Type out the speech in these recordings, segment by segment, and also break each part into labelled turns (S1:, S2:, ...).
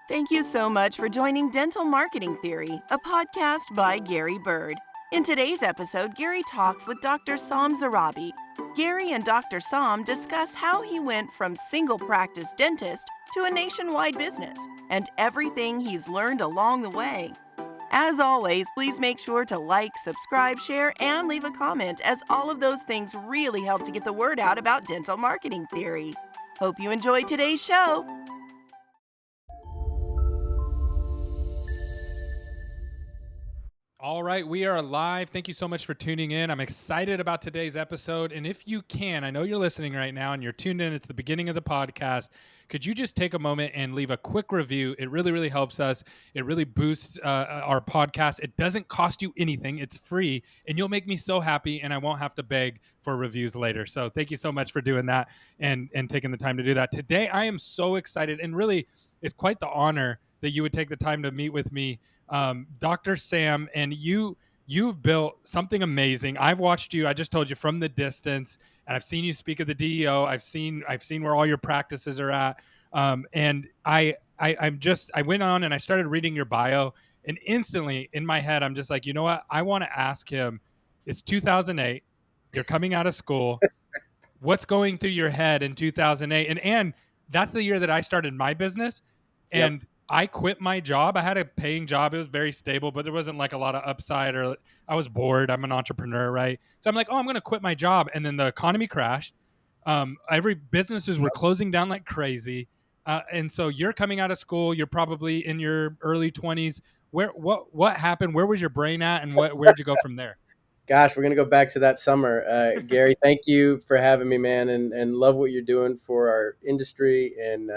S1: Thank you so much for joining Dental Marketing Theory, a podcast by Gary Bird. In today's episode, Gary talks with Dr. Saam Zarrabi. Gary and Dr. Saam discuss how he went from single practice dentist to a nationwide business and everything he's learned along the way. As always, please make sure to like, subscribe, share, and leave a comment, as all of those things really help to get the word out about dental marketing theory. Hope you enjoyed today's show.
S2: All right, we are live. Thank you so much for tuning in. I'm excited about today's episode. And if you can, I know you're listening right now and you're tuned in at the beginning of the podcast. Could you just take a moment and leave a quick review? It really, really helps us. It really boosts our podcast. It doesn't cost you anything. It's free. And you'll make me so happy, and I won't have to beg for reviews later. So thank you so much for doing that and taking the time to do that. Today, I am so excited. And really, it's quite the honor that you would take the time to meet with me, Dr. Saam, and you've built something amazing. I've watched you, I just told you, from the distance, and I've seen you speak at the DEO. I've seen where all your practices are at. And I went on and I started reading your bio, and instantly in my head, I'm just like, you know what? I want to ask him. It's 2008. You're coming out of school. What's going through your head in 2008? And that's the year that I started my business. And
S3: Yep.
S2: I quit my job. I had a paying job. It was very stable, but there wasn't like a lot of upside, or I was bored. I'm an entrepreneur, right? So I'm like, oh, I'm going to quit my job. And then the economy crashed. Every businesses were closing down like crazy. And so you're coming out of school. You're probably in your early 20s. What happened? Where was your brain at? And where'd you go from there?
S3: Gosh, we're gonna go back to that summer. Gary, thank you for having me, man, and love what you're doing for our industry and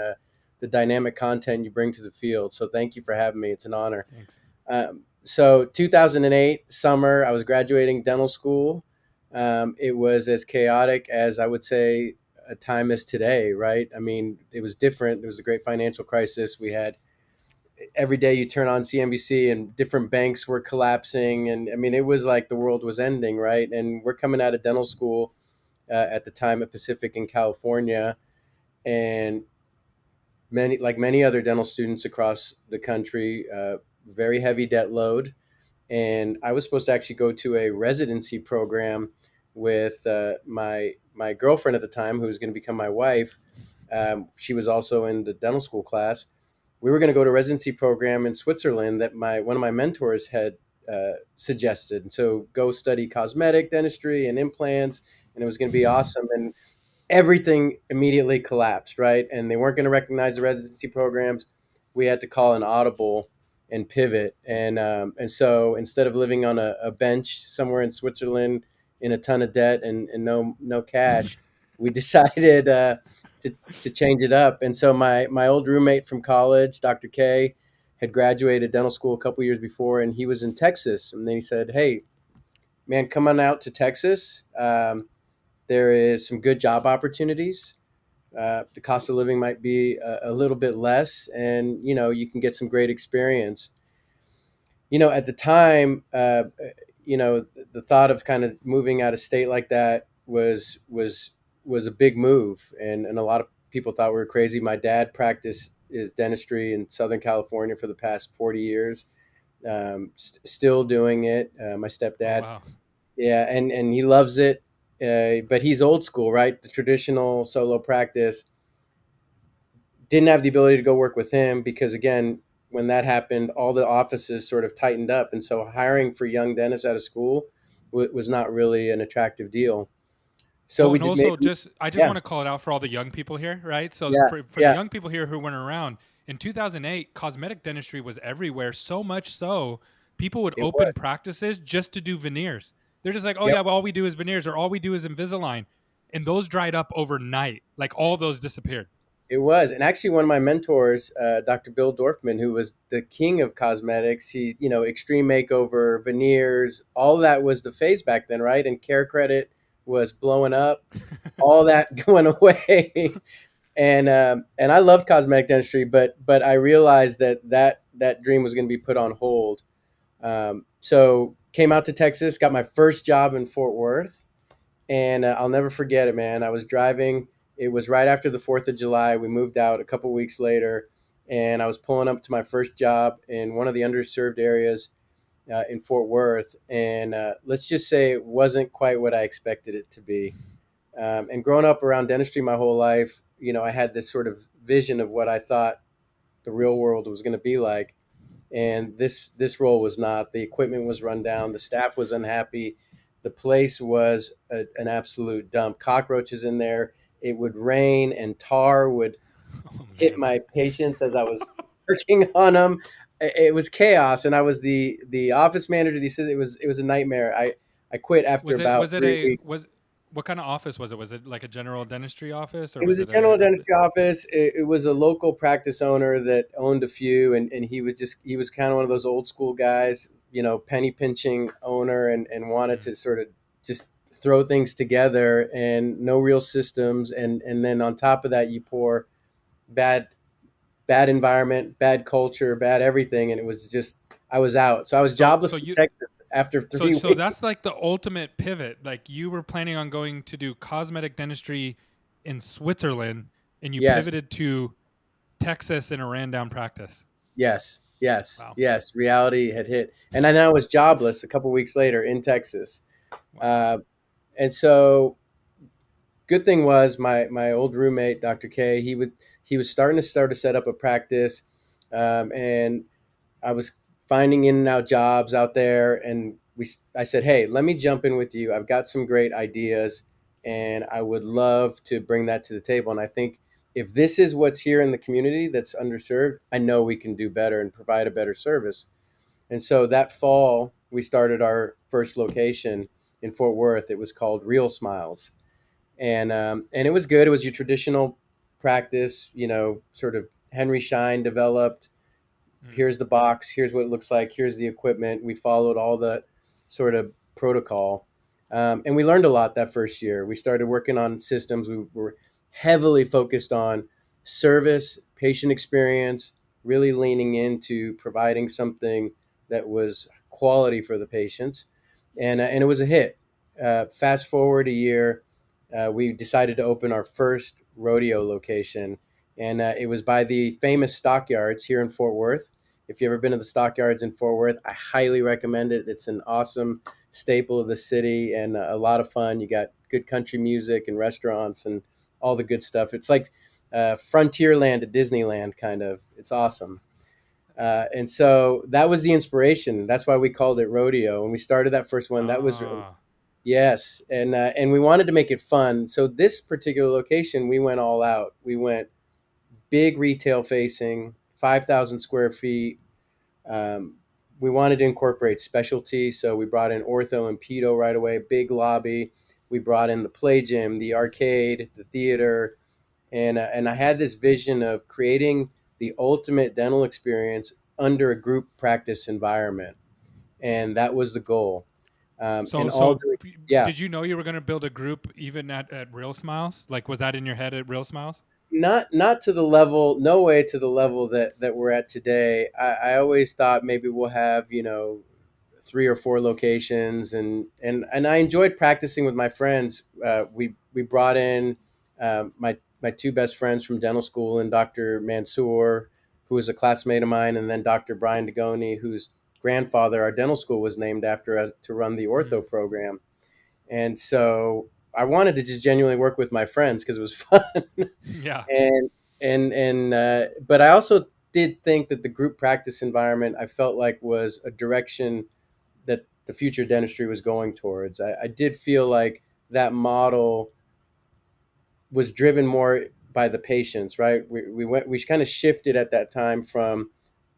S3: the dynamic content you bring to the field. So thank you for having me. It's an honor.
S2: Thanks.
S3: So 2008 summer, I was graduating dental school. It was as chaotic as I would say a time is today, right? I mean, it was different. There was a great financial crisis. We had every day you turn on CNBC and different banks were collapsing. And I mean, it was like the world was ending, right? And we're coming out of dental school at the time at Pacific in California. And many other dental students across the country, very heavy debt load. And I was supposed to actually go to a residency program with my girlfriend at the time, who was going to become my wife. She was also in the dental school class. We were going to go to a residency program in Switzerland that one of my mentors had suggested. And so go study cosmetic dentistry and implants, and it was going to be awesome. And everything immediately collapsed, right? And they weren't going to recognize the residency programs. We had to call an audible and pivot. And so instead of living on a bench somewhere in Switzerland in a ton of debt and no cash, we decided to change it up. And so my old roommate from college, Dr. K, had graduated dental school a couple years before, and he was in Texas. And then he said, "Hey, man, come on out to Texas. There is some good job opportunities. The cost of living might be a little bit less, and you can get some great experience." At the time, the thought of kind of moving out of state like that was a big move, and a lot of people thought we were crazy. My dad practiced his dentistry in Southern California for the past 40 years, still doing it. My stepdad,
S2: Oh, wow.
S3: yeah, and he loves it, but he's old school, right? The traditional solo practice. Didn't have the ability to go work with him because, again, when that happened, all the offices sort of tightened up, and so hiring for young dentists out of school was not really an attractive deal. So
S2: Well,
S3: we
S2: and
S3: did
S2: also
S3: maybe,
S2: I just
S3: yeah,
S2: want to call it out for all the young people here, right? So
S3: yeah,
S2: for the
S3: yeah.
S2: young people here who weren't around, in 2008, cosmetic dentistry was everywhere, so much so people would
S3: It was.
S2: open practices just to do veneers. They're just like, oh
S3: Yep,
S2: yeah, well, all we do is veneers, or all we do is Invisalign. And those dried up overnight. Like all those disappeared.
S3: it was. And actually, one of my mentors, Dr. Bill Dorfman, who was the king of cosmetics, extreme makeover, veneers, all that was the phase back then, right? And care credit was blowing up, all that going away. And I loved cosmetic dentistry, but I realized that dream was going to be put on hold. So came out to Texas, got my first job in Fort Worth, and I'll never forget it, man. I was driving. It was right after the 4th of July. We moved out a couple weeks later, and I was pulling up to my first job in one of the underserved areas in Fort Worth, and let's just say it wasn't quite what I expected it to be. And growing up around dentistry my whole life, I had this sort of vision of what I thought the real world was going to be like, and this role was not. The equipment was run down, the staff was unhappy, the place was an absolute dump. Cockroaches in there. It would rain, and tar would
S2: Oh
S3: hit
S2: man.
S3: my patients as I was working on them. It was chaos, and I was the office manager. He says it was a nightmare. I quit after about
S2: Was it
S3: 3 weeks.
S2: was what kind of office was it? Was it like a general dentistry office, or
S3: It
S2: was
S3: was a
S2: it
S3: general dentistry office. It was a local practice owner that owned a few, and he was kind of one of those old school guys, penny pinching owner, and wanted
S2: mm,
S3: to sort of just throw things together, and no real systems, and then on top of that you pour bad bad environment, bad culture, bad everything, and it was just I was out. So I was
S2: so
S3: jobless in Texas after
S2: so
S3: 3 weeks.
S2: that's like the ultimate pivot. Like you were planning on going to do cosmetic dentistry in Switzerland, and you
S3: Yes,
S2: pivoted to Texas in a ran down practice.
S3: yes, yes,
S2: Wow.
S3: yes. Reality had hit, and I now was jobless a couple weeks later in Texas.
S2: Wow.
S3: Uh, and so, good thing was my old roommate, Dr. K. He was starting to set up a practice, and I was finding in and out jobs out there, and I said, "Hey, let me jump in with you. I've got some great ideas, and I would love to bring that to the table. And I think if this is what's here in the community that's underserved, I know we can do better and provide a better service." And so that fall, we started our first location in Fort Worth. It was called Real Smiles, and it was good. It was your traditional practice, sort of Henry Schein developed.
S2: Mm.
S3: Here's the box, here's what it looks like, here's the equipment. We followed all the sort of protocol, and we learned a lot that first year. We started working on systems. We were heavily focused on service, patient experience, really leaning into providing something that was quality for the patients, and it was a hit. Fast forward a year, we decided to open our first rodeo location, and it was by the famous stockyards here in Fort Worth. If you've ever been to the stockyards in Fort Worth, I highly recommend it. It's an awesome staple of the city and a lot of fun. You got good country music and restaurants and all the good stuff. It's like Frontierland at Disneyland, kind of. It's awesome. And so that was the inspiration. That's why we called it Rodeo. When we started that first one, that was
S2: Ah.
S3: yes, and we wanted to make it fun. So this particular location, we went all out. We went big retail facing, 5,000 square feet. Um, we wanted to incorporate specialty, so we brought in ortho and pedo right away. Big lobby. We brought in the play gym, the arcade, the theater, and I had this vision of creating the ultimate dental experience under a group practice environment, and that was the goal. And all doing, yeah,
S2: Did you know you were going to build a group even at Real Smiles? Like, was that in your head at Real Smiles?
S3: not to the level, no way to the level that we're at today. I always thought maybe we'll have 3 or 4 locations, and I enjoyed practicing with my friends. We brought in my two best friends from dental school, and Dr. Mansour, who was a classmate of mine, and then Dr. Brian Degoni, whose grandfather our dental school was named after, to run the
S2: Mm.
S3: ortho program. And so I wanted to just genuinely work with my friends because it was fun.
S2: Yeah.
S3: But I also did think that the group practice environment, I felt like, was a direction that the future dentistry was going towards. I did feel like that model was driven more by the patients, right? We kind of shifted at that time from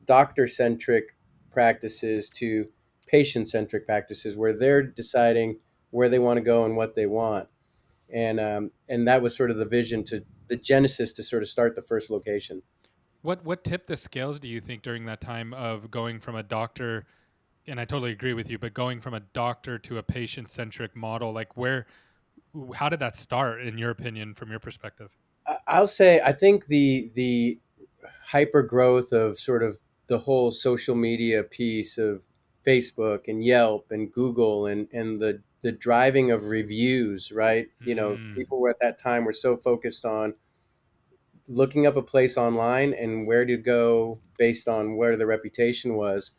S3: doctor centric practices to patient centric practices, where they're deciding where they want to go and what they want, and that was sort of the vision, to the genesis, to sort of start the first location.
S2: What tipped the scales, do you think, during that time of going from a doctor, and I totally agree with you, but going from a doctor to a patient-centric model, like how did that start in your opinion, from your perspective?
S3: I'll say I think the hyper growth of sort of the whole social media piece of Facebook and Yelp and Google, and the driving of reviews, right?
S2: Mm.
S3: People were at that time were so focused on looking up a place online and where to go based on where the reputation was.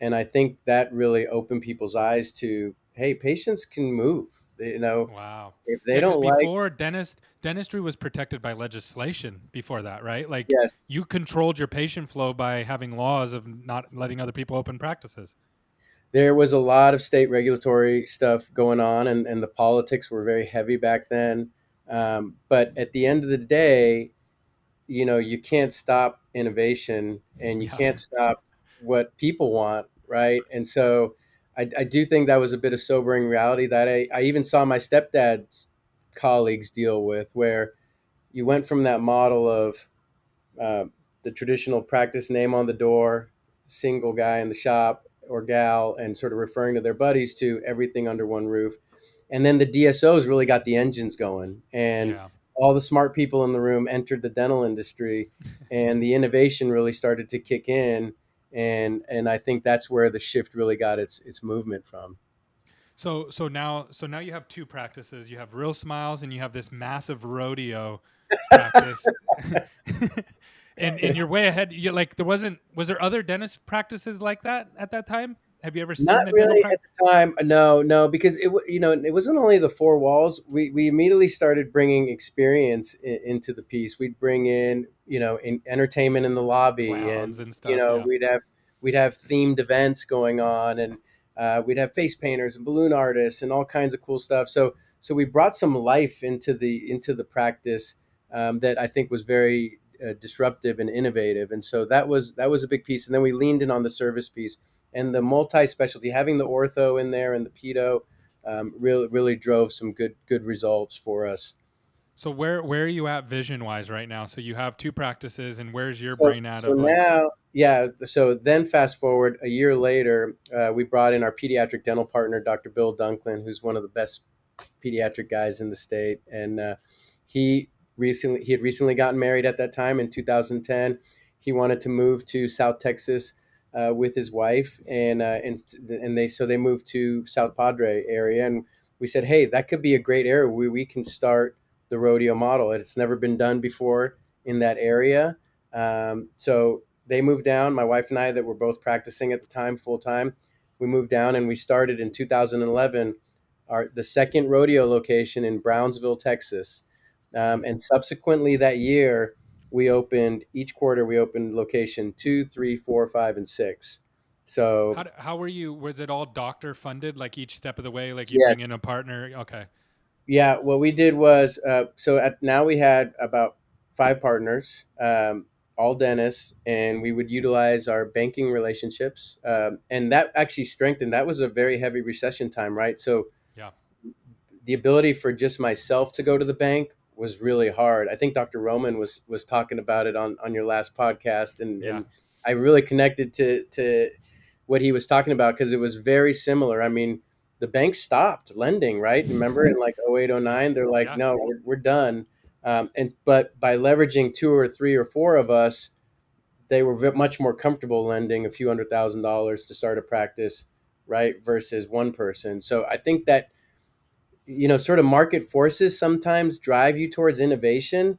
S3: And I think that really opened people's eyes to, hey, patients can move.
S2: Wow.
S3: If they
S2: Yeah, because
S3: don't like,
S2: before dentistry was protected by legislation before that, right? Like
S3: yes,
S2: you controlled your patient flow by having laws of not letting other people open practices.
S3: there was a lot of state regulatory stuff going on, and the politics were very heavy back then. But at the end of the day, you can't stop innovation and you
S2: Yeah.
S3: can't stop what people want, right? And so I do think that was a bit of sobering reality that I even saw my stepdad's colleagues deal with, where you went from that model of uh, the traditional practice name on the door, single guy in the shop or gal, and sort of referring to their buddies, to everything under one roof. And then the DSOs really got the engines going, and
S2: Yeah.
S3: all the smart people in the room entered the dental industry, and the innovation really started to kick in. And I think that's where the shift really got its movement from.
S2: So now you have two practices. You have Real Smiles and you have this massive rodeo practice. And you're way ahead. You like was there other dentist practices like that at that time? Have you ever
S3: Not
S2: seen a dental
S3: really at
S2: practice?
S3: the time. No, no, because it wasn't only the four walls. We immediately started bringing experience into the piece. We'd bring in, entertainment in the lobby, and
S2: Clowns and stuff. Yeah.
S3: we'd have themed events going on, and we'd have face painters and balloon artists and all kinds of cool stuff. So we brought some life into the practice, that I think was very disruptive and innovative. And so that was a big piece. And then we leaned in on the service piece and the multi-specialty, having the ortho in there and the pedo, really drove some good results for us.
S2: So where are you at vision wise right now? So you have two practices, and where's your
S3: So
S2: brain at
S3: so
S2: of like,
S3: now, yeah. So then, fast forward a year later, we brought in our pediatric dental partner, Dr. Bill Dunklin, who's one of the best pediatric guys in the state, and he had recently gotten married at that time in 2010. He wanted to move to South Texas with his wife, and they moved to South Padre area, and we said, hey, that could be a great area where we can start the rodeo model. It's never been done before in that area. So they moved down. My wife and I, that were both practicing at the time full time, we moved down and we started in 2011 the second rodeo location in Brownsville, Texas. And subsequently that year, each quarter, we opened location 2, 3, 4, 5, and 6. So,
S2: how were you? Was it all doctor funded, like each step of the way? Like you bring
S3: yes.
S2: in a partner? Okay.
S3: Yeah, what we did was, now we had about five partners, all dentists, and we would utilize our banking relationships. And that actually strengthened. That was a very heavy recession time, right? So
S2: Yeah.
S3: the ability for just myself to go to the bank was really hard. I think Dr. Roman was talking about it on your last podcast, and
S2: Yeah.
S3: I really connected to what he was talking about, because it was very similar. I mean, the banks stopped lending, right? Remember in like 08,
S2: Yeah.
S3: 09, they're like,
S2: Yeah.
S3: no, we're done. But by leveraging two or three or four of us, they were much more comfortable lending a few $100,000 to start a practice, right? Versus one person. So I think that, sort of market forces sometimes drive you towards innovation.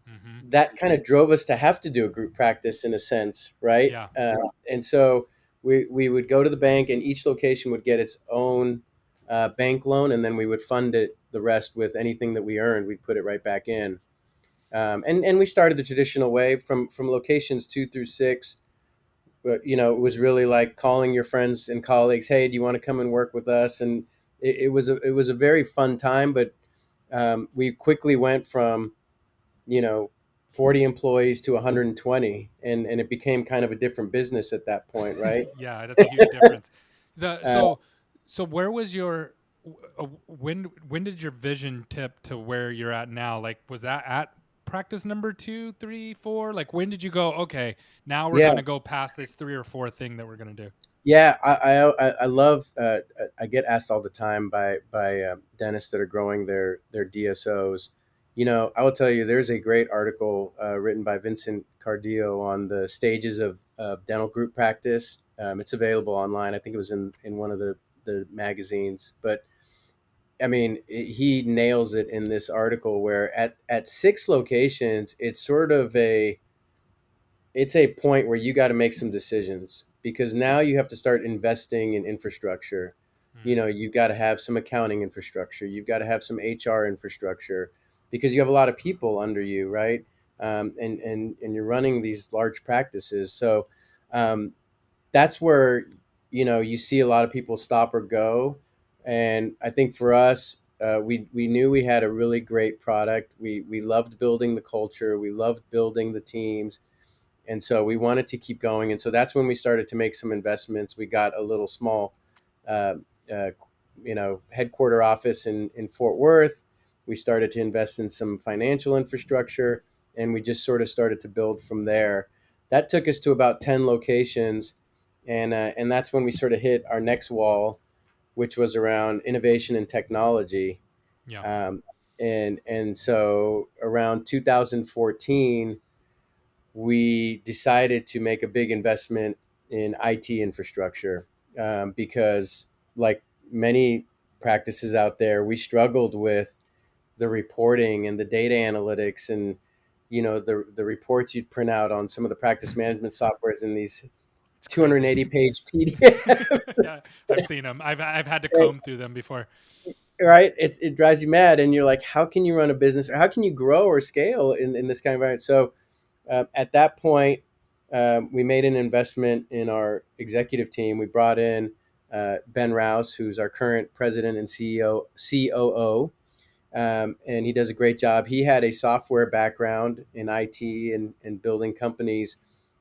S2: Mm-hmm.
S3: That kind of drove us to have to do a group practice in a sense, right?
S2: Yeah.
S3: And so we would go to the bank, and each location would get its own bank loan, and then we would fund it the rest with anything that we earned. We'd put it right back in. And we started the traditional way from locations 2 through 6. But it was really like calling your friends and colleagues, hey, do you want to come and work with us? And it was a very fun time. But we quickly went from, you know 40 employees to 120, and it became kind of a different business at that point, right?
S2: Yeah, that's a huge difference. The
S3: uh,
S2: so where was your when did your vision tip to where you're at now? Like was that at practice number 2, 3, 4? Like when did you go, okay, now we're
S3: yeah,
S2: gonna go past this 3 or 4 thing that we're gonna do?
S3: yeah, I love, I get asked all the time by dentists that are growing their DSOs. I will tell you, there's a great article written by Vincent Cardillo on the stages of dental group practice. It's available online. I think it was in one of the magazines. But I mean, he nails it in this article where at 6 locations, it's a point where you got to make some decisions because now you have to start investing in infrastructure. You
S2: Mm,
S3: know, you've got to have some accounting infrastructure, you've got to have some HR infrastructure because you have a lot of people under you, right? And you're running these large practices, so um, that's where you see a lot of people stop or go. And I think for us, we knew we had a really great product. We loved building the culture, we loved building the teams, and so we wanted to keep going. And so that's when we started to make some investments. We got a little small uh, uh, headquarter office in Fort Worth. We started to invest in some financial infrastructure, and we just sort of started to build from there. That took us to about 10 locations, and that's when we sort of hit our next wall, which was around innovation and technology.
S2: yeah.
S3: um, and so around 2014 we decided to make a big investment in IT infrastructure, because, like many practices out there, we struggled with the reporting and the data analytics, and the reports you'd print out on some of the practice management softwares in these
S2: It's crazy.
S3: 280-page PDFs.
S2: Yeah, I've seen them. I've had to comb through them before.
S3: Right? It drives you mad, and you're like, how can you run a business, or how can you grow or scale in this kind of environment? So at that point, we made an investment in our executive team. We brought in Ben Rouse, who's our current president and COO, and he does a great job. He had a software background in IT and building companies.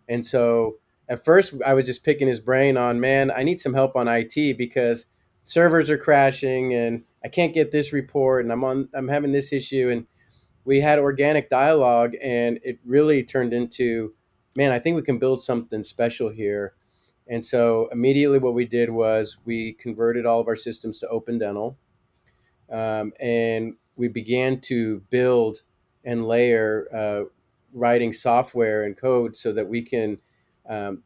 S3: And so at first, I was just picking his brain on, man, I need some help on IT because servers are crashing and I can't get this report and I'm having this issue. And we had organic dialogue, and it really turned into, man, I think we can build something special here. And so immediately what we did was we converted all of our systems to Open Dental, and we began to build and layer writing software and code so that we can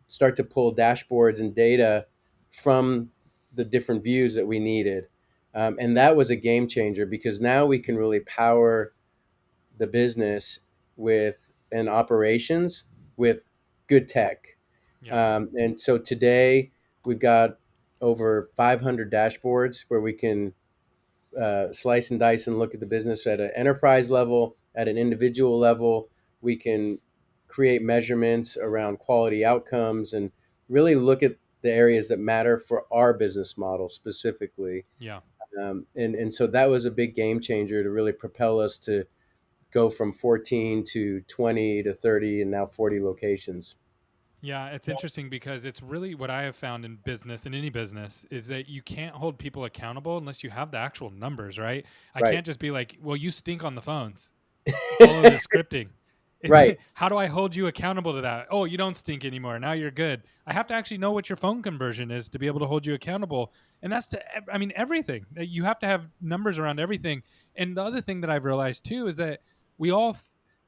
S3: start to pull dashboards and data from the different views that we needed. And that was a game changer because now we can really power the business with and operations with good tech.
S2: Yeah,
S3: And so today we've got over 500 dashboards where we can slice and dice and look at the business at an enterprise level, at an individual level. We can create measurements around quality outcomes and really look at the areas that matter for our business model specifically.
S2: yeah.
S3: And so that was a big game changer to really propel us to go from 14 to 20 to 30 and now 40 locations.
S2: Yeah, it's interesting because it's really what I have found in business, in any business, is that you can't hold people accountable unless you have the actual numbers, right? I
S3: Right.
S2: can't just be like, well, you stink on the phones. Follow the scripting.
S3: Right.
S2: How do I hold you accountable to that? Oh, you don't stink anymore. Now you're good. I have to actually know what your phone conversion is to be able to hold you accountable. And that's I mean, everything. You have to have numbers around everything. And the other thing that I've realized too is that we all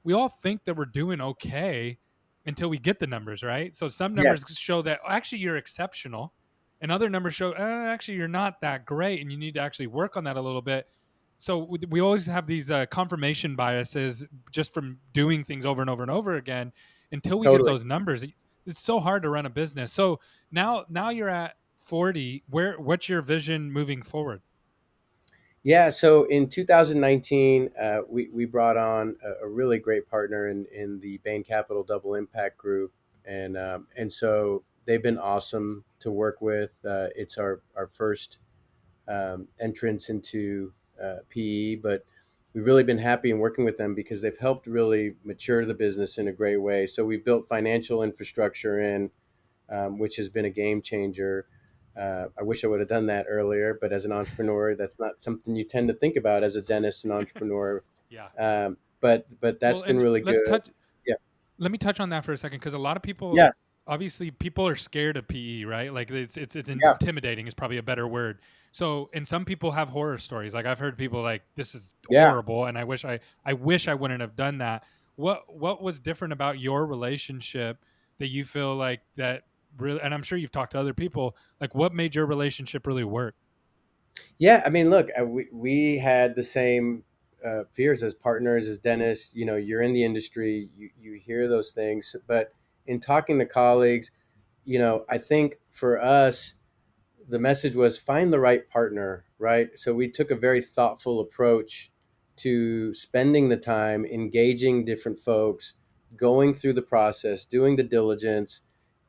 S2: we all think that we're doing okay until we get the numbers, right? So some numbers
S3: Yes.
S2: show that actually you're exceptional, and other numbers show actually you're not that great, and you need to actually work on that a little bit. So we always have these confirmation biases just from doing things over and over and over again until we get
S3: Totally.
S2: those numbers. It's so hard to run a business. So now you're at 40. What's your vision moving forward?
S3: Yeah. So in 2019, we brought on a really great partner in the Bain Capital Double Impact Group. And so they've been awesome to work with. It's our first entrance into PE, but we've really been happy in working with them because they've helped really mature the business in a great way. So we've built financial infrastructure which has been a game changer. I wish I would have done that earlier, but as an entrepreneur, that's not something you tend to think about as a dentist and entrepreneur.
S2: Yeah.
S3: But that's
S2: Well,
S3: been
S2: and
S3: really good. Yeah,
S2: let me touch on that for a second because a lot of
S3: yeah,
S2: people, obviously people are scared of PE, right? Like it's
S3: yeah,
S2: intimidating is probably a better word. So, and some people have horror stories. Like I've heard people like, this is
S3: yeah.
S2: horrible, and I wish I wouldn't have done that. What was different about your relationship that you feel like that really? And I'm sure you've talked to other people. Like, what made your relationship really work?
S3: Yeah, I mean, look, we had the same fears as partners, as dentists. You know, you're in the industry, you hear those things, but in talking to colleagues, you know, I think for us, the message was find the right partner, right? So we took a very thoughtful approach to spending the time, engaging different folks, going through the process, doing the diligence,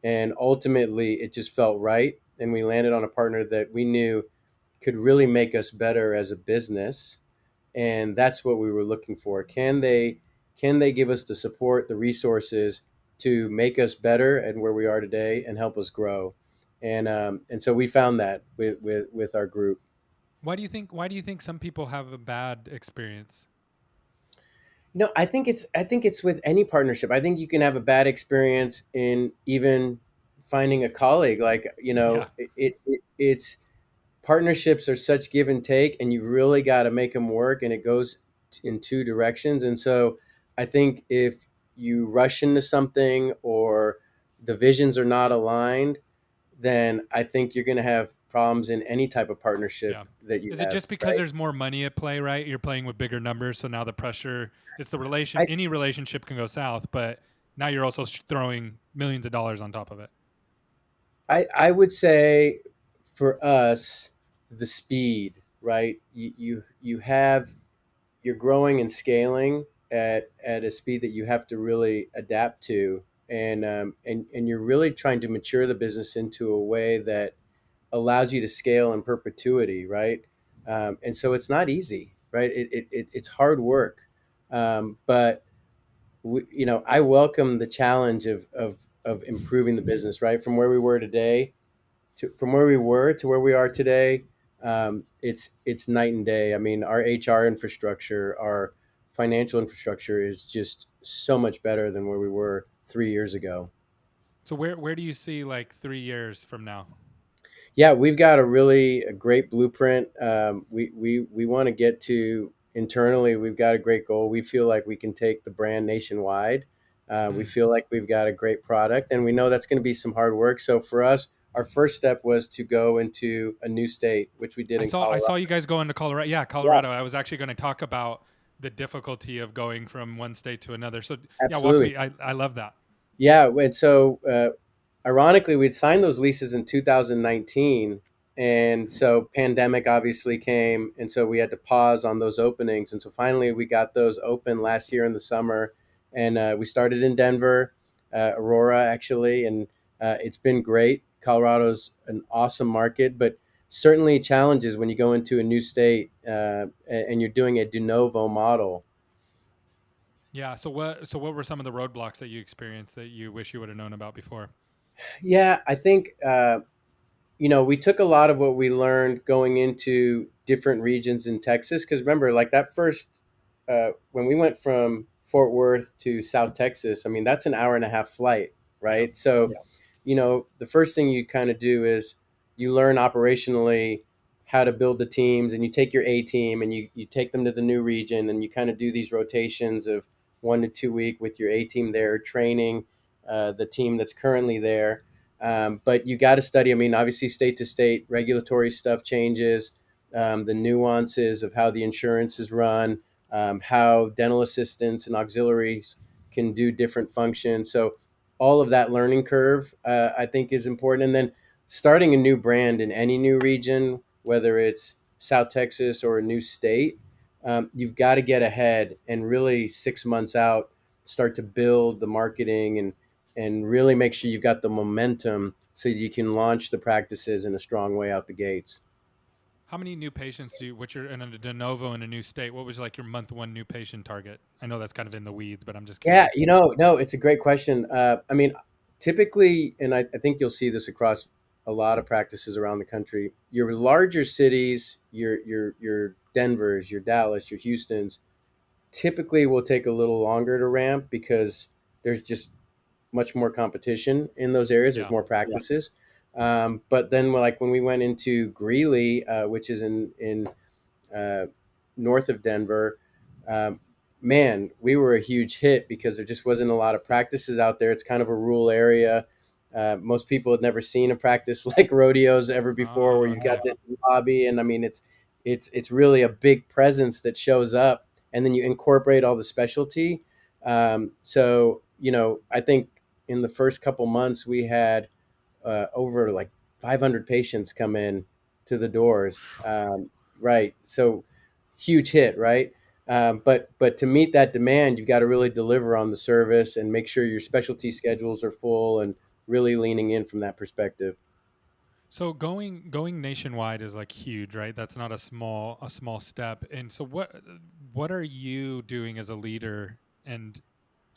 S3: and ultimately it just felt right. And we landed on a partner that we knew could really make us better as a business, and that's what we were looking for. Can they give us the support, the resources to make us better and where we are today and help us grow? And so we found that with our group.
S2: Why do you think some people have a bad experience?
S3: You know, I think it's with any partnership. I think you can have a bad experience in even finding a colleague. Like, you
S2: Yeah.
S3: know, it's partnerships are such give and take, and you really got to make them work, and it goes in two directions. And so I think if you rush into something or the visions are not aligned, then I think you're going to have problems in any type of partnership
S2: Yeah.
S3: that you
S2: Is it
S3: have,
S2: just because
S3: right?
S2: there's more money at play, right? You're playing with bigger numbers, so now the pressure, it's the relation,
S3: I,
S2: any relationship can go south, but now you're also throwing millions of dollars on top of it.
S3: I would say for us, the speed, right? You have you're growing and scaling at a speed that you have to really adapt to, and you're really trying to mature the business into a way that allows you to scale in perpetuity, right? And so it's not easy, right? It's hard work, but you know, I welcome the challenge of improving the business, right? From where we were today from where we were to where we are today, it's night and day. I mean, our HR infrastructure, our financial infrastructure is just so much better than where we were 3 years ago.
S2: So where do you see like 3 years from now?
S3: Yeah, we've got a great blueprint. We want to get to internally. We've got a great goal. We feel like we can take the brand nationwide. We
S2: Mm.
S3: feel like we've got a great product, and we know that's going to be some hard work. So for us, our first step was to go into a new state, which we did
S2: I
S3: in
S2: saw I
S3: Colorado.
S2: saw you guys go into Colorado. Yeah,
S3: Yeah,
S2: Colorado. I was actually going to talk about the difficulty of going from one state to another. So yeah, walk
S3: absolutely.
S2: me. I love that.
S3: Yeah, and so ironically, we'd signed those leases in 2019, and so pandemic obviously came, and so we had to pause on those openings, and so finally we got those open last year in the summer, and we started in Denver, Aurora actually, and it's been great. Colorado's an awesome market, but certainly challenges when you go into a new state and you're doing a de novo model.
S2: Yeah. So what were some of the roadblocks that you experienced that you wish you would have known about before?
S3: Yeah, I think. You know, we took a lot of what we learned going into different regions in Texas. Because remember, like that first, when we went from Fort Worth to South Texas, I mean, that's an hour and a half flight,
S2: Yeah.
S3: right? So, yeah, you know, the first thing you kind of do is you learn operationally how to build the teams, and you take your A team and you take them to the new region, and you kind of do these rotations of 1 to 2 week with your A team there, training the team that's currently there. But you got to study. I mean, obviously, state to state, regulatory stuff changes, the nuances of how the insurance is run, how dental assistants and auxiliaries can do different functions. So, all of that learning curve, I think, is important. And then starting a new brand in any new region, whether it's South Texas or a new state, you've got to get ahead and really 6 months out start to build the marketing and really make sure you've got the momentum so you can launch the practices in a strong way out the gates.
S2: How many new patients do you, which are in a de novo in a new state? What was like your month one new patient target? I know that's kind of in the weeds, but I'm just
S3: Yeah,
S2: curious.
S3: you know, no, it's a great question. I mean, typically, and I think you'll see this across a lot of practices around the country. Your larger cities, your Denvers, your Dallas, your Houston's, typically will take a little longer to ramp because there's just much more competition in those areas. There's
S2: Yeah.
S3: more practices. But then, like when we went into Greeley, which is in uh, north of Denver, um, man, we were a huge hit because there just wasn't a lot of practices out there. It's kind of a rural area, Most people had never seen a practice like rodeos ever before, where
S2: Oh,
S3: you've got
S2: okay.
S3: this lobby, and I mean, it's really a big presence that shows up, and then you incorporate all the specialty. So I think in the first couple months we had over like 500 patients come in to the doors. Right. So huge hit, right? But to meet that demand, you've got to really deliver on the service and make sure your specialty schedules are full and really leaning in from that perspective.
S2: So going nationwide is like huge, right? That's not a small step. And so what are you doing as a leader and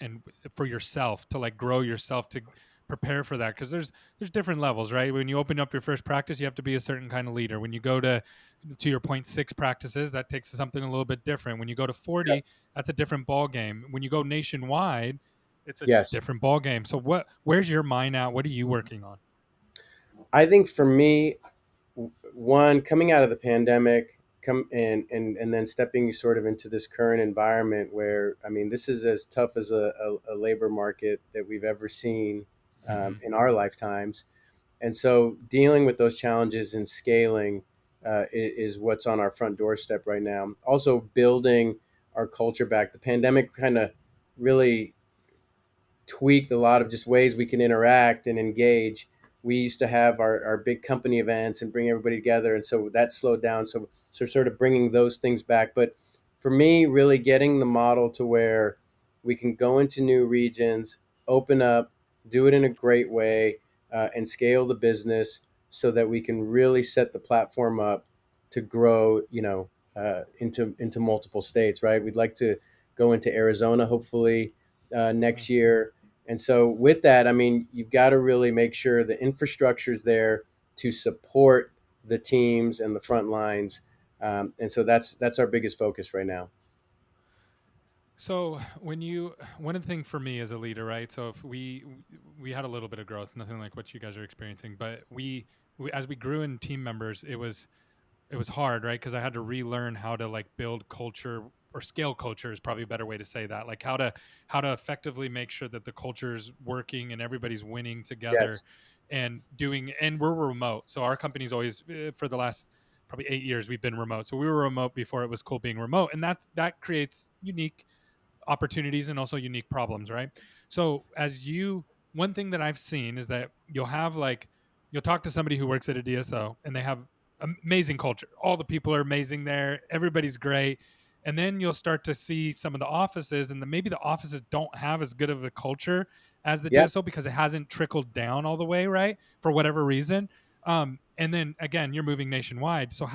S2: and for yourself to like grow yourself to prepare for that? Because there's different levels, right? When you open up your first practice, you have to be a certain kind of leader. When you go to your point six practices, that takes something a little bit different. When you go to
S3: Yeah.
S2: 40, that's a different ball game. When you go nationwide, it's a
S3: Yes.
S2: different ball game. So where's your mind at? What are you working on?
S3: I think for me, one, coming out of the pandemic, come and then stepping sort of into this current environment where, I mean, this is as tough as a labor market that we've ever seen
S2: Hmm.
S3: in our lifetimes. And so dealing with those challenges and scaling is what's on our front doorstep right now. Also building our culture back. The pandemic kind of really tweaked a lot of just ways we can interact and engage. We used to have our big company events and bring everybody together, and so that slowed down. So sort of bringing those things back. But for me, really getting the model to where we can go into new regions, open up, do it in a great way, and scale the business so that we can really set the platform up to grow. Into multiple states. Right? We'd like to go into Arizona, hopefully next
S2: Nice.
S3: year. And so with that, I mean, you've got to really make sure the infrastructure is there to support the teams and the front lines. And so that's our biggest focus right now.
S2: So one of the things for me as a leader, right? So if we had a little bit of growth, nothing like what you guys are experiencing, but we as we grew in team members, it was hard, right? Because I had to relearn how to like build culture or scale culture is probably a better way to say that. Like how to effectively make sure that the culture is working and everybody's winning together
S3: Yes.
S2: and we're remote. So our company's always for the last probably 8 years we've been remote. So we were remote before it was cool being remote, and that creates unique opportunities and also unique problems, right? So one thing that I've seen is that you'll talk to somebody who works at a DSO and they have amazing culture. All the people are amazing there. Everybody's great. And then you'll start to see some of the offices, and maybe the offices don't have as good of a culture as the
S3: Yep.
S2: DSO because it hasn't trickled down all the way, right? For whatever reason. And then again, you're moving nationwide. So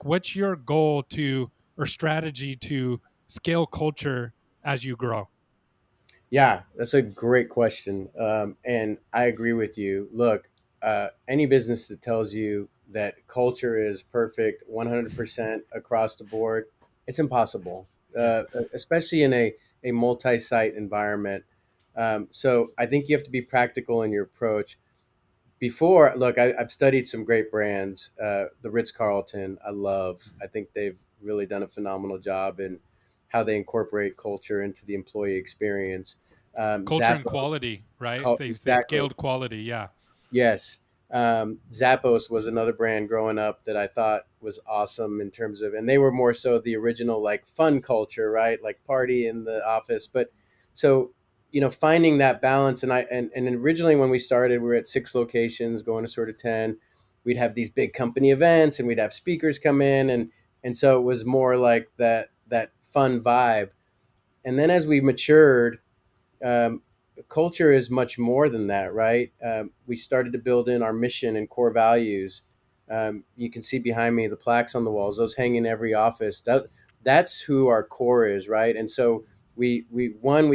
S2: what's your goal or strategy to scale culture as you grow?
S3: Yeah, that's a great question. And I agree with you. Look, any business that tells you that culture is perfect 100% across the board, it's impossible,
S2: Yeah.
S3: especially in a multi site environment. So I think you have to be practical in your approach. Before, look, I've studied some great brands. The Ritz Carlton, I think they've really done a phenomenal job in how they incorporate culture into the employee experience.
S2: Culture and
S3: Zappos,
S2: quality, right? They
S3: exactly.
S2: scaled quality. Yeah.
S3: Yes. Zappos was another brand growing up that I thought was awesome in terms of, and they were more so the original like fun culture, right? Like party in the office. But so, finding that balance. And originally when we started, we were at 6 locations, going to sort of 10. We'd have these big company events and we'd have speakers come in. And so it was more like that fun vibe. And then as we matured, um, culture is much more than that, right? We started to build in our mission and core values. You can see behind me the plaques on the walls; those hang in every office. That's who our core is, right? And so we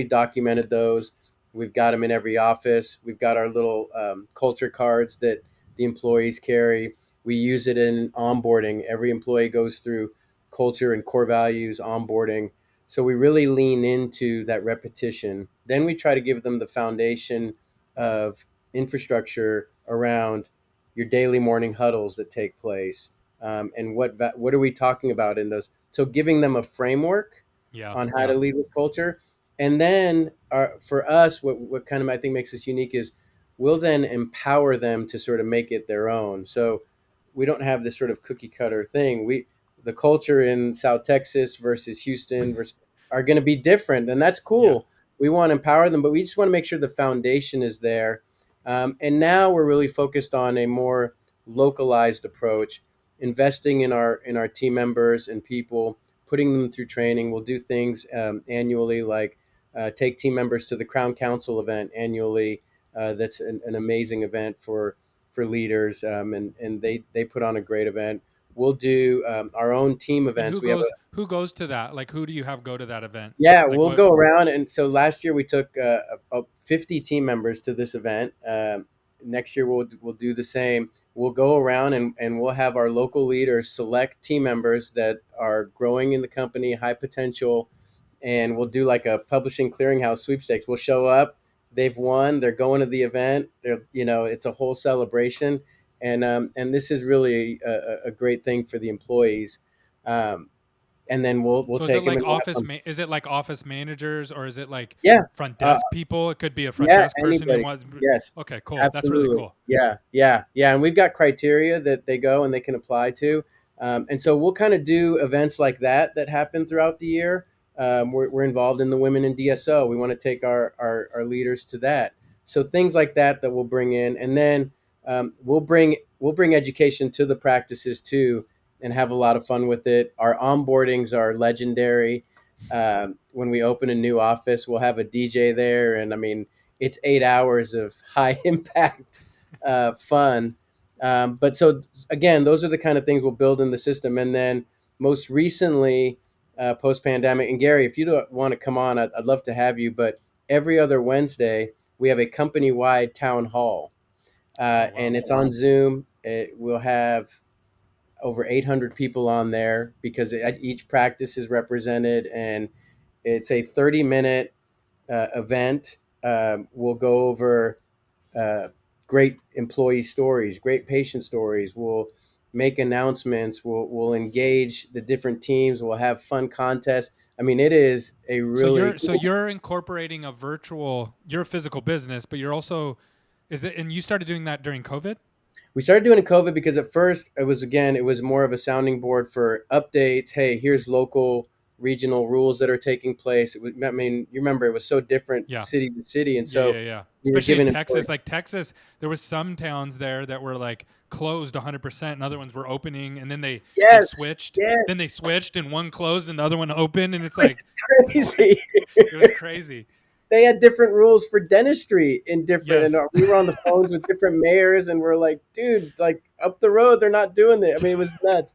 S3: documented those. We've got them in every office. We've got our little culture cards that the employees carry. We use it in onboarding. Every employee goes through culture and core values onboarding, so we really lean into that repetition. Then we try to give them the foundation of infrastructure around your daily morning huddles that take place, and what are we talking about in those. So giving them a framework
S2: Yeah.
S3: on how
S2: Yeah.
S3: to lead with culture, and then for us, what kind of I think makes us unique is we'll then empower them to sort of make it their own. So we don't have this sort of cookie cutter thing. The culture in South Texas versus Houston are going to be different, and that's
S2: Yeah.
S3: cool. We want to empower them, but we just want to make sure the foundation is there. And now we're really focused on a more localized approach, investing in our team members and people, putting them through training. We'll do things annually, like take team members to the Crown Council event annually. That's an amazing event for leaders, and they put on a great event. We'll do our own team
S2: And
S3: events. We have
S2: who goes to that? Like, who do you have go to that event?
S3: yeah,
S2: Like
S3: we'll
S2: what?
S3: go around. And so last year we took 50 team members to this event. Next year we'll do the same. We'll go around and we'll have our local leaders select team members that are growing in the company, high potential, and we'll do like a publishing clearinghouse sweepstakes. We'll show up, they've won, they're going to the event. It's a whole celebration, and this is really a great thing for the employees. Um, and then we'll
S2: So is it
S3: take them
S2: like
S3: and we'll have fun.
S2: is it like office managers, or is it like
S3: Yeah.
S2: front
S3: Uh,
S2: desk people? It could be a front
S3: Yeah,
S2: desk person who
S3: anybody.
S2: wants.
S3: Yes,
S2: Okay, cool. That's really
S3: absolutely.
S2: cool.
S3: Yeah, yeah, yeah. And we've got criteria that they go and they can apply to. And so we'll kind of do events like that happen throughout the year. We're involved in the Women in DSO. We want to take our leaders to that. So things like that we'll bring in. And then we'll bring education to the practices too and have a lot of fun with it. Our onboardings are legendary. When we open a new office, we'll have a DJ there. And I mean, it's 8 hours of high impact fun. But so again, those are the kind of things we'll build in the system. And then most recently, post pandemic, and Gary, if you don't want to come on, I'd love to have you. But every other Wednesday, we have a company wide town hall,
S2: Oh wow.
S3: and it's on Zoom. We'll have over 800 people on there because each practice is represented, and it's a 30-minute event. We'll go over uh, great employee stories, great patient stories. We'll make announcements. We'll engage the different teams. We'll have fun contests. I mean, it is a really
S2: So
S3: cool.
S2: you're incorporating a virtual. You're a physical business, but you're also is it? And you started doing that during COVID.
S3: We started doing it in COVID because at first it was more of a sounding board for updates. Hey, here's local regional rules that are taking place. I mean, you remember it was so different
S2: Yeah.
S3: city to city, and
S2: Yeah,
S3: so
S2: yeah, yeah.
S3: we were
S2: Especially in
S3: giving employees.
S2: Texas. Like Texas, there was some towns there that were like closed 100%, and other ones were opening, and then they
S3: Yes,
S2: switched.
S3: yes,
S2: Then they switched, and one closed, and the other one opened, and it's like,
S3: it's crazy.
S2: it was crazy.
S3: They had different rules for dentistry in different, and
S2: Yes.
S3: we were on the phones with different mayors, and we're like, dude, like up the road, they're not doing that. I mean, it was nuts.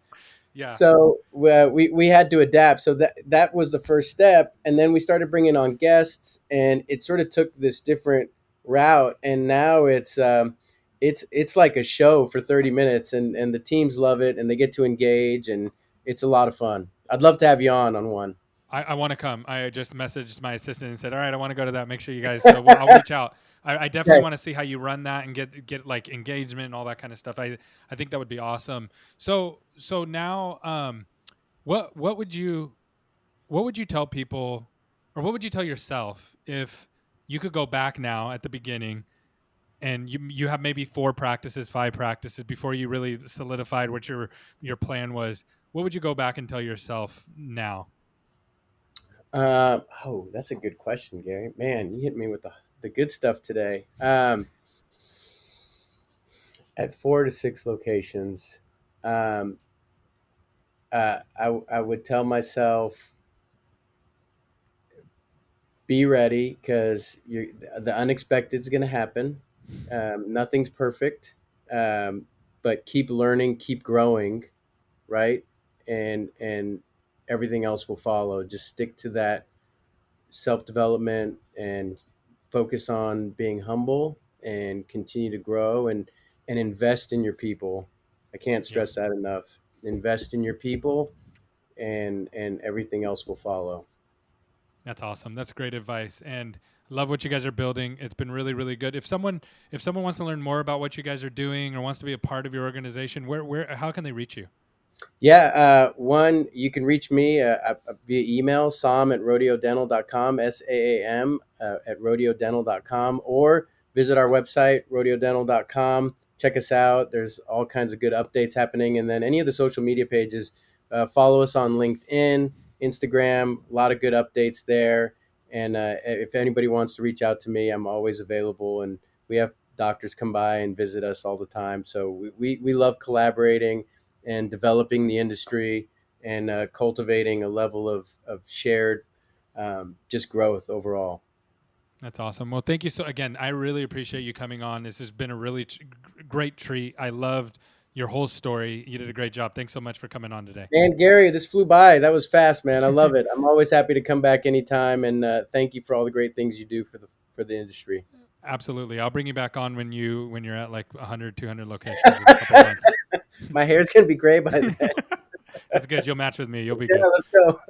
S2: Yeah.
S3: So we had to adapt. So that was the first step, and then we started bringing on guests, and it sort of took this different route. And now it's like a show for 30 minutes, and the teams love it, and they get to engage, and it's a lot of fun. I'd love to have you on one.
S2: I want to come. I just messaged my assistant and said, all right, I want to go to that. Make sure you guys, so I'll reach out. I definitely
S3: Okay.
S2: want to see how you run that and get like engagement and all that kind of stuff. I think that would be awesome. So now, what would you, what would you tell people, or what would you tell yourself if you could go back now at the beginning and you have maybe 4 practices, 5 practices before you really solidified what your plan was? What would you go back and tell yourself now?
S3: Oh, that's a good question, Gary. Man, you hit me with the good stuff today. At 4 to 6 locations, um, I would tell myself, be ready because the unexpected is going to happen. Nothing's perfect, but keep learning, keep growing, right? And everything else will follow. Just stick to that self development and focus on being humble and continue to grow and invest in your people. I can't
S2: Yeah.
S3: stress that enough. Invest in your people, and everything else will follow.
S2: That's awesome. That's great advice, and love what you guys are building. It's been really, really good. If someone wants to learn more about what you guys are doing or wants to be a part of your organization, how can they reach you?
S3: Yeah, one, you can reach me via email, Saam at rodeodental.com, SAAM at rodeodental.com, or visit our website, rodeodental.com. Check us out. There's all kinds of good updates happening. And then any of the social media pages, follow us on LinkedIn, Instagram, a lot of good updates there. And if anybody wants to reach out to me, I'm always available. And we have doctors come by and visit us all the time. So we love collaborating and developing the industry and cultivating a level of shared just growth overall.
S2: That's awesome. Well, thank you. So again, I really appreciate you coming on. This has been a really great treat. I loved your whole story. You did a great job. Thanks so much for coming on today.
S3: Man, Gary, this flew by. That was fast, man. I love it. I'm always happy to come back anytime. And thank you for all the great things you do for the industry.
S2: Absolutely. I'll bring you back on when you're at like 100, 200 locations in a couple months.
S3: My hair's going to be gray by then.
S2: That's good. You'll match with me. You'll be
S3: Yeah,
S2: good.
S3: let's go.